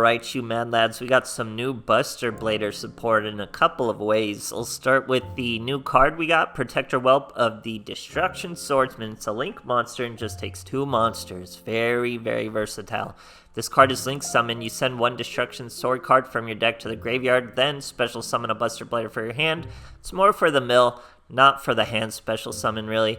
Alright, you mad lads, we got some new Buster Blader support in a couple of ways. I'll start with the new card we got, Protector Whelp of the Destruction Swordsman. It's a Link monster and just takes 2 monsters. Very, very versatile. This card is Link Summon. You send 1 Destruction Sword card from your deck to the graveyard, then special summon a Buster Blader for your hand. It's more for the mill, not for the hand special summon really.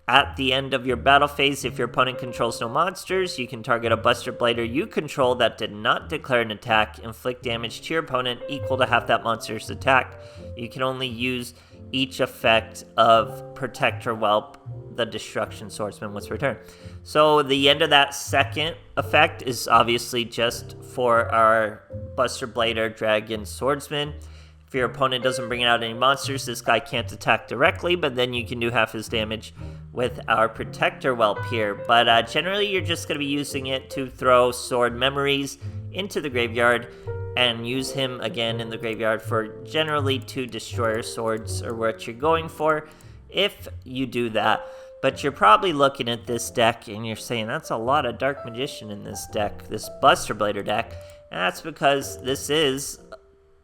At the end of your battle phase, if your opponent controls no monsters, you can target a Buster Blader you control that did not declare an attack, inflict damage to your opponent equal to half that monster's attack. You can only use each effect of Protector Whelp, the Destruction Swordsman, once per turn. So the end of that second effect is obviously just for our Buster Blader Dragon Swordsman. If your opponent doesn't bring out any monsters, this guy can't attack directly, but then you can do half his damage with our Protector Whelp here. But generally, you're just going to be using it to throw sword memories into the graveyard and use him again in the graveyard for generally 2 destroyer swords or what you're going for if you do that. But you're probably looking at this deck and you're saying, that's a lot of Dark Magician in this deck, this Buster Blader deck. And that's because this is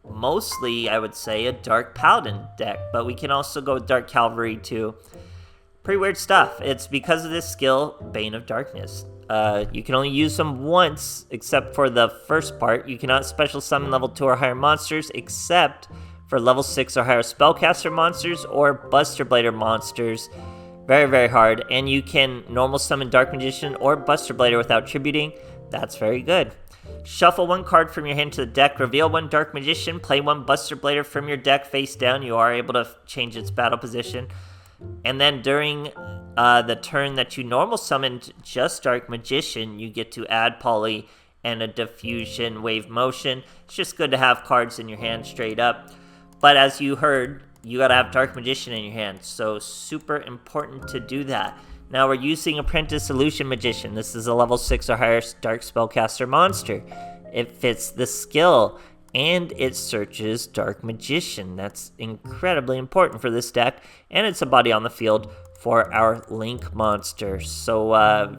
mostly, I would say, a Dark Paladin deck, but we can also go with Dark Calvary too. Pretty weird stuff. It's because of this skill, Bane of Darkness. You can only use them once, except for the first part. You cannot special summon level 2 or higher monsters, except for level 6 or higher spellcaster monsters or Buster Blader monsters. Very, very hard. And you can normal summon Dark Magician or Buster Blader without tributing. That's very good. Shuffle 1 card from your hand to the deck, reveal 1 Dark Magician, play 1 Buster Blader from your deck face down. You are able to change its battle position. And then during the turn that you normal summoned just Dark Magician, you get to add Poly and a Diffusion Wave Motion. It's just good to have cards in your hand straight up. But as you heard, you gotta have Dark Magician in your hand, so super important to do that. Now we're using Apprentice Illusion Magician. This is a level 6 or higher Dark Spellcaster monster. It fits the skill, and it searches Dark Magician. That's incredibly important for this deck, and it's a body on the field for our Link monster. So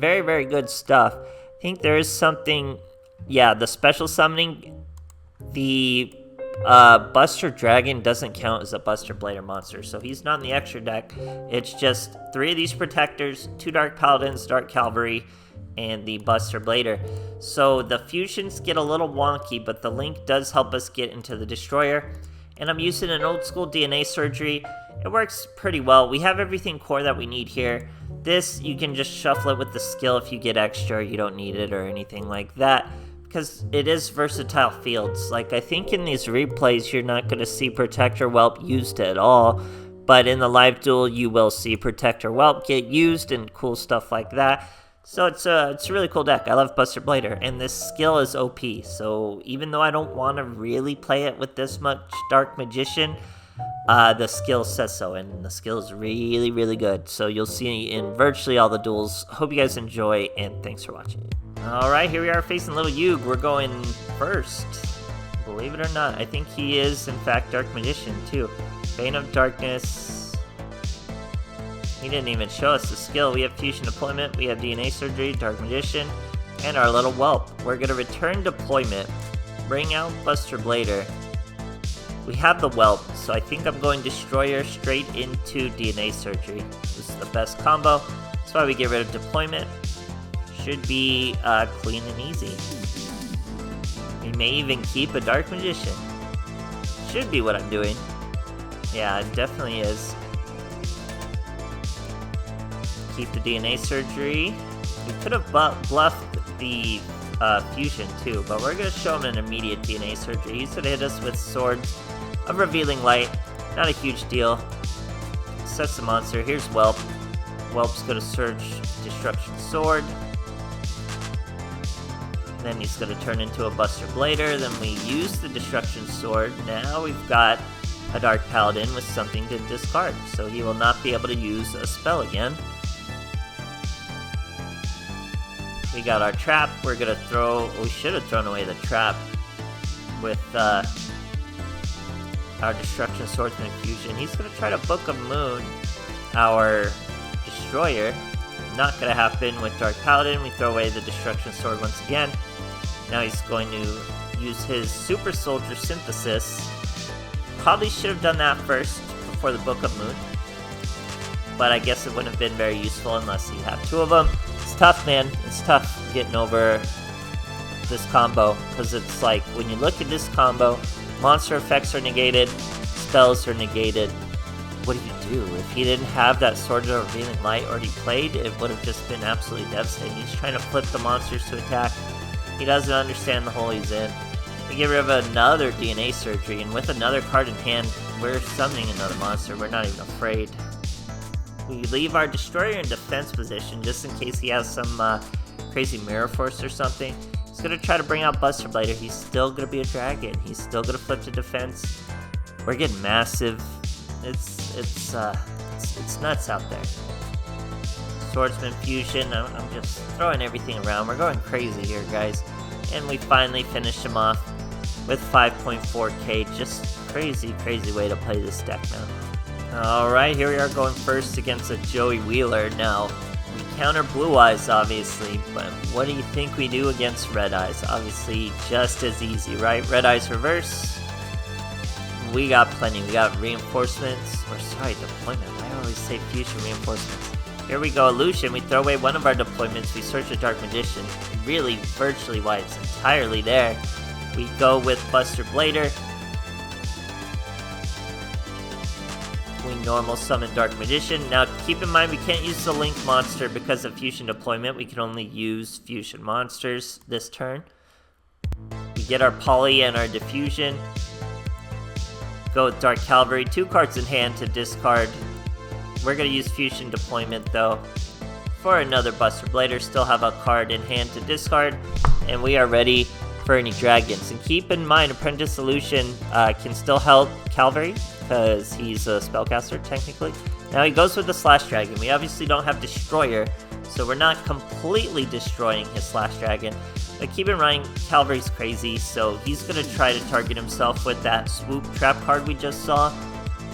very, very good stuff. I think there is something, yeah, the special summoning, the Buster Dragon doesn't count as a Buster Blader monster, so he's not in the extra deck. It's just 3 of these protectors, 2 Dark Paladins, Dark Calvary, and the Buster Blader. So the fusions get a little wonky, but the Link does help us get into the Destroyer. And I'm using an old school DNA surgery. It works pretty well. We have everything core that we need here. This, you can just shuffle it with the skill if you get extra. You don't need it or anything like that, because it is versatile fields. Like, I think in these replays, you're not going to see Protector Whelp used at all, but in the live duel, you will see Protector Whelp get used and cool stuff like that. So it's a really cool deck. I love Buster Blader, and this skill is OP, so even though I don't want to really play it with this much Dark Magician, the skill says so, and the skill is really, really good. So you'll see in virtually all the duels. Hope you guys enjoy, and thanks for watching. Alright, here we are facing Little Yug. We're going first. Believe it or not, I think he is, in fact, Dark Magician, too. Bane of Darkness. He didn't even show us the skill. We have Fusion Deployment, we have DNA Surgery, Dark Magician, and our little Whelp. We're going to return Deployment, bring out Buster Blader. We have the Whelp, so I think I'm going Destroyer straight into DNA Surgery. This is the best combo. That's why we get rid of Deployment. Should be clean and easy. We may even keep a Dark Magician. Should be what I'm doing. Yeah, it definitely is. Keep the DNA Surgery. We could have bluffed the Fusion too, but we're going to show him an immediate DNA Surgery. He's going to hit us with Swords of Revealing Light. Not a huge deal. Sets the monster. Here's Whelp. Whelp's going to search Destruction Sword. Then he's going to turn into a Buster Blader. Then we use the Destruction Sword. Now we've got a Dark Paladin with something to discard, so he will not be able to use a spell again. We got our trap. We're going to throw... We should have thrown away the trap with our Destruction Swordsman Fusion. He's going to try to Book of Moon, our Destroyer. Not going to happen with Dark Paladin. We throw away the Destruction Sword once again. Now he's going to use his Super Soldier Synthesis. Probably should have done that first before the Book of Moon, but I guess it wouldn't have been very useful unless you have two of them. It's tough, man. It's tough getting over this combo, because it's like, when you look at this combo, monster effects are negated, spells are negated. What do you do? If he didn't have that Sword of Revealing Light already played, it would have just been absolutely devastating. He's trying to flip the monsters to attack. He doesn't understand the hole he's in. We get rid of another DNA surgery, and with another card in hand, we're summoning another monster. We're not even afraid. We leave our Destroyer in defense position just in case he has some crazy Mirror Force or something. He's going to try to bring out Buster Blader. He's still going to be a dragon. He's still going to flip to defense. We're getting massive. It's nuts out there. Swordsman Fusion. I'm just throwing everything around. We're going crazy here, guys. And we finally finished him off with 5.4k. Just crazy, crazy way to play this deck now. Alright, here we are going first against a Joey Wheeler. Now, we counter Blue Eyes, obviously, but what do you think we do against Red Eyes? Obviously, just as easy, right? Red Eyes reverse. We got plenty. We got reinforcements. Or, sorry, deployment. I always say fusion reinforcements. Here we go, Illusion. We throw away one of our deployments. We search a Dark Magician. Really, virtually why it's entirely there. We go with Buster Blader. We normal summon Dark Magician. Now, keep in mind, we can't use the Link monster because of fusion deployment. We can only use fusion monsters this turn. We get our Poly and our Diffusion. Go with Dark Calvary. 2 cards in hand to discard. We're going to use fusion deployment, though, for another Buster Blader. Still have a card in hand to discard. And we are ready for any dragons. And keep in mind, Apprentice Illusion can still help Calvary, because he's a spellcaster, technically. Now he goes with the Slash Dragon. We obviously don't have Destroyer, so we're not completely destroying his Slash Dragon. But keep in mind, Calvary's crazy, so he's going to try to target himself with that Swoop Trap card we just saw,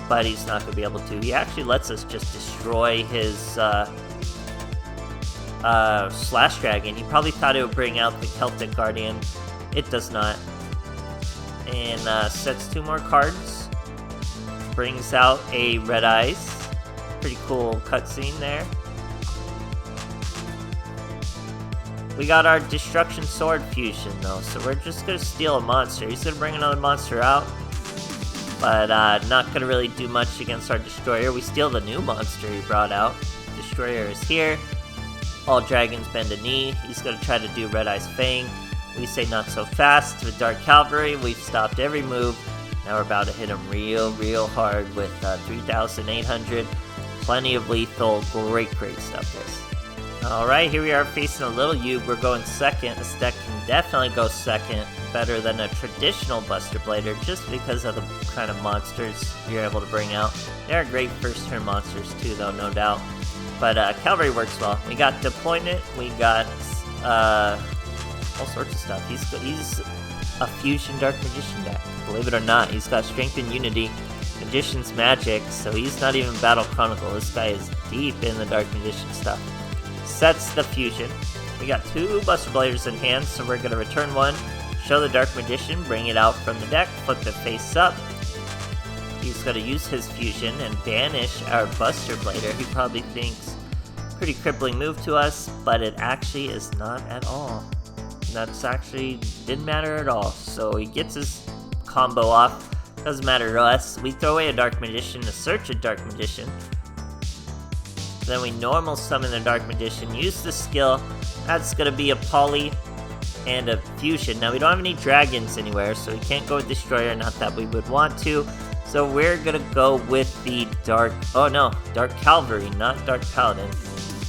but he's not going to be able to. He actually lets us just destroy his Slash Dragon. He probably thought it would bring out the Celtic Guardian. It does not. And sets 2 more cards. Brings out a Red Eyes. Pretty cool cutscene there. We got our Destruction Sword Fusion, though, so we're just going to steal a monster. He's going to bring another monster out, but not going to really do much against our Destroyer. We steal the new monster he brought out. Destroyer is here. All dragons bend a knee. He's going to try to do Red Eyes Fang. We say not so fast with Dark Calvary. We've stopped every move. Now we're about to hit him real hard with 3,800. Plenty of lethal. Great stuff, guys. Alright, here we are facing a little Yub. We're going second. This deck can definitely go second. Better than a traditional Buster Blader, just because of the kind of monsters you're able to bring out. They are great first turn monsters too, though, no doubt. But Calvary works well. We got deployment. We got all sorts of stuff. He's a fusion Dark Magician deck. Believe it or not, he's got Strength and Unity, Magician's Magic, so he's not even Battle Chronicle. This guy is deep in the Dark Magician stuff. Sets the fusion. We got 2 Buster Bladers in hand, so we're going to return 1, show the Dark Magician, bring it out from the deck, flip it face up. He's going to use his fusion and banish our Buster Blader. He probably thinks pretty crippling move to us, but it actually is not at all. That's actually didn't matter at all. So he gets his combo off. Doesn't matter to us. We throw away a Dark Magician to search a Dark Magician. Then we normal summon the Dark Magician. Use the skill. That's going to be a Poly and a Fusion. Now we don't have any dragons anywhere, so we can't go with Destroyer. Not that we would want to. So we're going to go with the Dark Calvary, not Dark Paladin.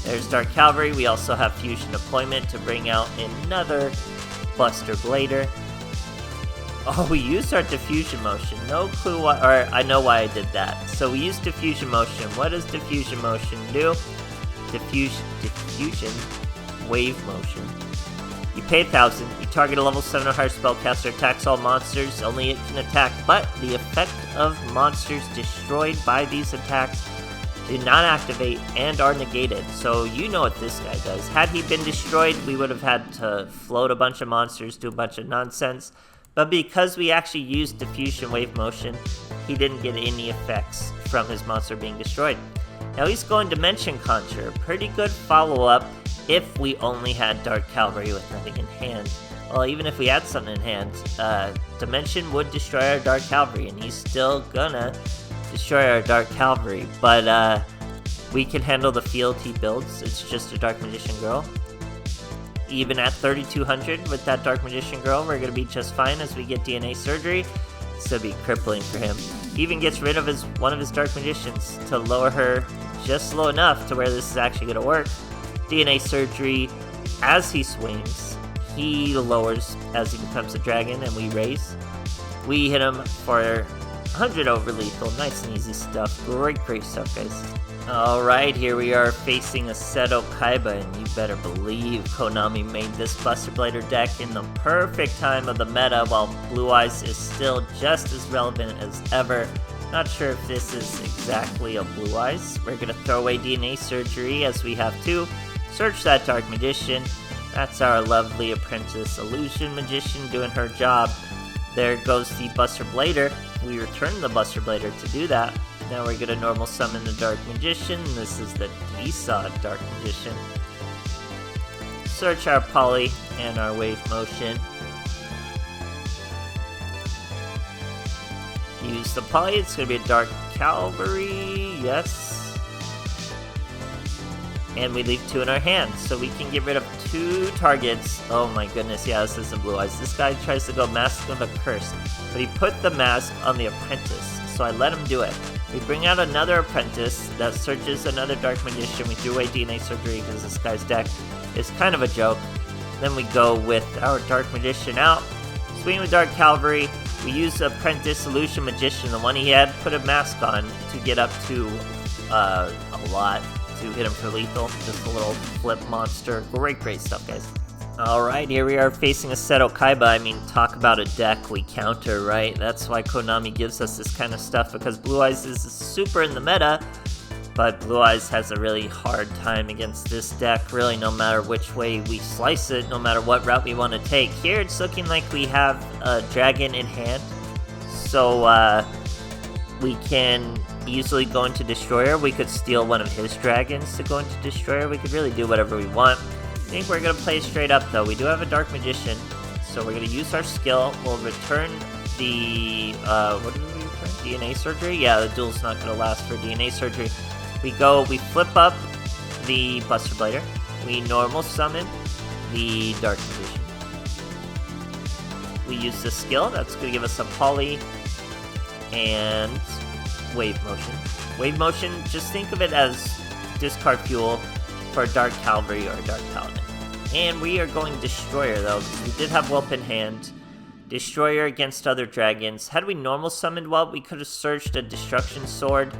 There's Dark Calvary. We also have Fusion Deployment to bring out another Buster Blader. Oh, we used our Diffusion Motion. No clue why, or I know why I did that. So we used Diffusion Motion. What does Diffusion Motion do? Diffusion Wave Motion. You pay 1,000. You target a level 7 or higher spellcaster, attacks all monsters. Only it can attack, but the effect of monsters destroyed by these attacks do not activate and are negated. So you know what this guy does. Had he been destroyed, we would have had to float a bunch of monsters, do a bunch of nonsense. But because we actually used diffusion wave motion, he didn't get any effects from his monster being destroyed. Now he's going Dimension Conjure, pretty good follow-up if we only had Dark Calvary with nothing in hand. Well, even if we had something in hand, Dimension would destroy our Dark Calvary, and he's still gonna destroy our Dark Calvary. But we can handle the field he builds. It's just a Dark Magician Girl. Even at 3200 with that Dark Magician Girl, we're gonna be just fine as we get DNA Surgery. This will be crippling for him. He even gets rid of one of his Dark Magicians to lower her just low enough to where this is actually gonna work. DNA Surgery, as he swings, he lowers as he becomes a dragon, and we raise. We hit him for 100 over lethal. Nice and easy stuff. Great stuff, guys. Alright, here we are facing a Setto Kaiba, and you better believe Konami made this Buster Blader deck in the perfect time of the meta, while Blue Eyes is still just as relevant as ever. Not sure if this is exactly a Blue Eyes. We're gonna throw away DNA Surgery as we have to. Search that Dark Magician. That's our lovely apprentice Illusion Magician doing her job. There goes the Buster Blader. We return the Buster Blader to do that. Now we're gonna normal summon the Dark Magician. This is the Esau Dark Magician. Search our Poly and our Wave Motion. Use the Poly. It's gonna be a Dark Calvary. Yes. And we leave 2 in our hand, so we can get rid of 2 targets. Oh my goodness, yeah, this is a Blue Eyes. This guy tries to go Mask of a Curse, but he put the mask on the apprentice, so I let him do it. We bring out another apprentice that searches another Dark Magician. We threw away DNA Surgery because this guy's deck is kind of a joke. Then we go with our Dark Magician out, swing with Dark Calvary. We use Apprentice Illusion Magician, the one he had put a mask on, to get up to a lot. To hit him for lethal. Just a little flip monster. Great stuff, guys. Alright, here we are facing a Setto Kaiba. I mean, talk about a deck we counter, right? That's why Konami gives us this kind of stuff, because Blue Eyes is super in the meta, but Blue Eyes has a really hard time against this deck, really, no matter which way we slice it, no matter what route we want to take. Here, it's looking like we have a dragon in hand, so we can easily go into Destroyer. We could steal one of his dragons to go into Destroyer. We could really do whatever we want. I think we're going to play straight up, though. We do have a Dark Magician, so we're going to use our skill. We'll return the, what did we return? DNA Surgery? Yeah, the duel's not going to last for DNA Surgery. We flip up the Buster Blader. We normal summon the Dark Magician. We use the skill. That's going to give us a Poly and Wave Motion. Wave Motion, just think of it as discard fuel for Dark Calvary or Dark Paladin. And we are going Destroyer, though, because we did have Whelp in hand. Destroyer against other dragons. Had we normal summoned Whelp, we could have searched a Destruction Sword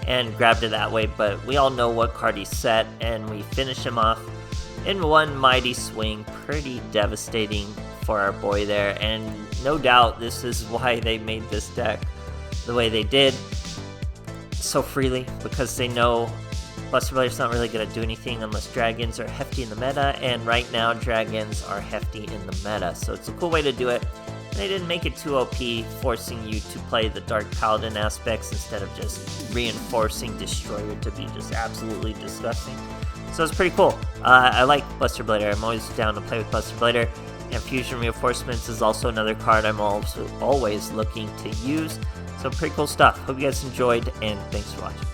and grabbed it that way, but we all know what card he set, and we finish him off in one mighty swing. Pretty devastating for our boy there, and no doubt this is why they made this deck the way they did so freely, because they know Buster Blader's not really going to do anything unless dragons are hefty in the meta, and right now dragons are hefty in the meta, so it's a cool way to do it. They didn't make it too OP, forcing you to play the Dark Paladin aspects instead of just reinforcing Destroyer to be just absolutely disgusting. So it's pretty cool. I like Buster Blader. I'm always down to play with Buster Blader. And Fusion Reinforcements is also another card I'm also always looking to use. So pretty cool stuff. Hope you guys enjoyed, and thanks for watching.